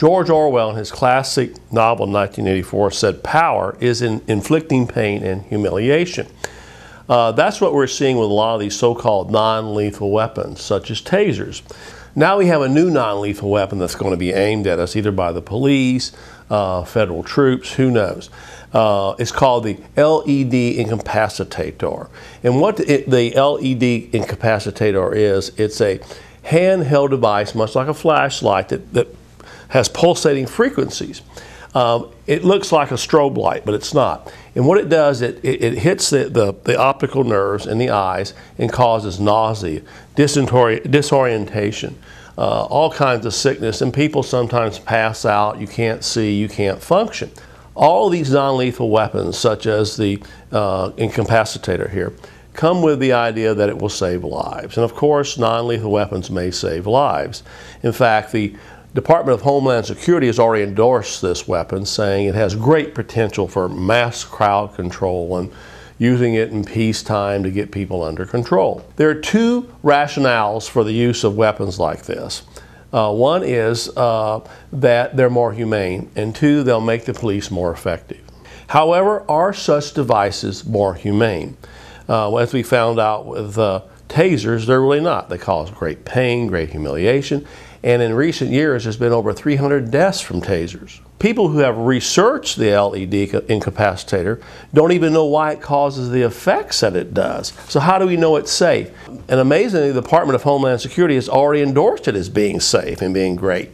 George Orwell, in his classic novel 1984, said power is in inflicting pain and humiliation. That's what we're seeing with a lot of these so-called non-lethal weapons, such as tasers. Now we have a new non-lethal weapon that's going to be aimed at us either by the police, federal troops, who knows. It's called the LED Incapacitator. And what the LED Incapacitator is, it's a handheld device, much like a flashlight, that has pulsating frequencies. It looks like a strobe light, but it's not. And what it does, it hits the optical nerves in the eyes and causes nausea, disorientation, all kinds of sickness, and people sometimes pass out, you can't see, you can't function. All of these non-lethal weapons, such as the incapacitator here, come with the idea that it will save lives. And of course, non-lethal weapons may save lives. In fact, the Department of Homeland Security has already endorsed this weapon, saying it has great potential for mass crowd control and using it in peacetime to get people under control. There are two rationales for the use of weapons like this. One is that they're more humane, and two, they'll make the police more effective. However, are such devices more humane? As we found out with tasers, they're really not. They cause great pain, great humiliation, and in recent years there's been over 300 deaths from tasers. People who have researched the LED incapacitator don't even know why it causes the effects that it does. So how do we know it's safe? And amazingly, the Department of Homeland Security has already endorsed it as being safe and being great,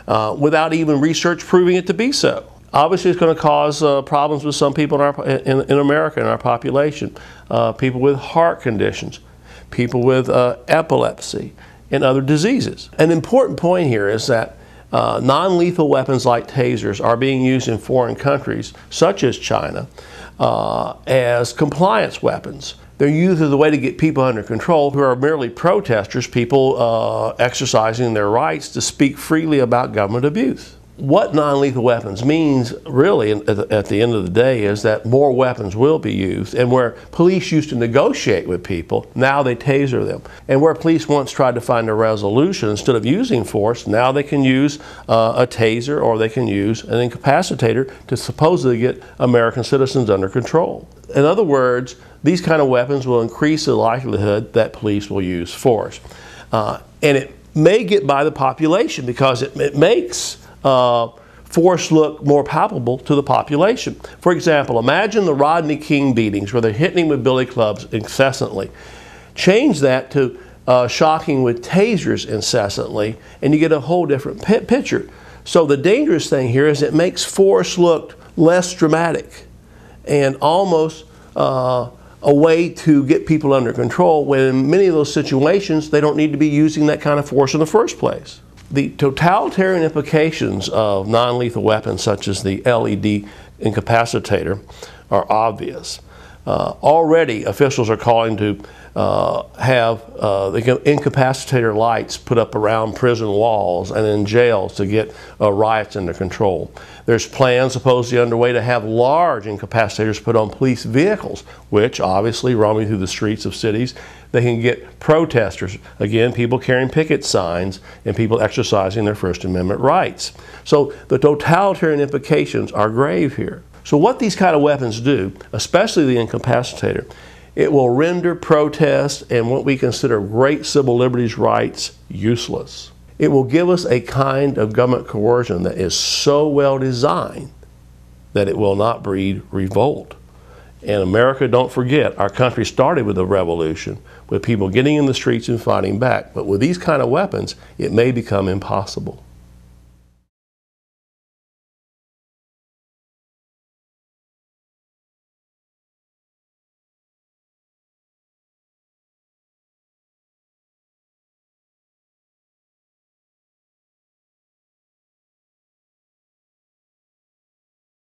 without even research proving it to be so. Obviously, it's going to cause problems with some people in America, in our population. People with heart conditions, people with epilepsy, and other diseases. An important point here is that non-lethal weapons like tasers are being used in foreign countries, such as China, as compliance weapons. They're used as a way to get people under control who are merely protesters, people exercising their rights to speak freely about government abuse. What non-lethal weapons means, really, at the end of the day, is that more weapons will be used. And where police used to negotiate with people, now they taser them. And where police once tried to find a resolution, instead of using force, now they can use a taser, or they can use an incapacitator to supposedly get American citizens under control. In other words, these kind of weapons will increase the likelihood that police will use force. And it may get by the population because it makes force look more palpable to the population. For example, imagine the Rodney King beatings where they're hitting him with billy clubs incessantly. Change that to shocking with tasers incessantly, and you get a whole different picture. So the dangerous thing here is it makes force look less dramatic and almost a way to get people under control, when in many of those situations they don't need to be using that kind of force in the first place. The totalitarian implications of non-lethal weapons such as the LED incapacitator are obvious. Already officials are calling to have the incapacitator lights put up around prison walls and in jails to get riots under control. There's plans supposedly underway to have large incapacitators put on police vehicles, which obviously roaming through the streets of cities, they can get protesters, again, people carrying picket signs and people exercising their First Amendment rights. So the totalitarian implications are grave here. So what these kind of weapons do, especially the incapacitator, it will render protest and what we consider great civil liberties rights useless. It will give us a kind of government coercion that is so well designed that it will not breed revolt. And America, don't forget, our country started with a revolution, with people getting in the streets and fighting back. But with these kind of weapons, it may become impossible.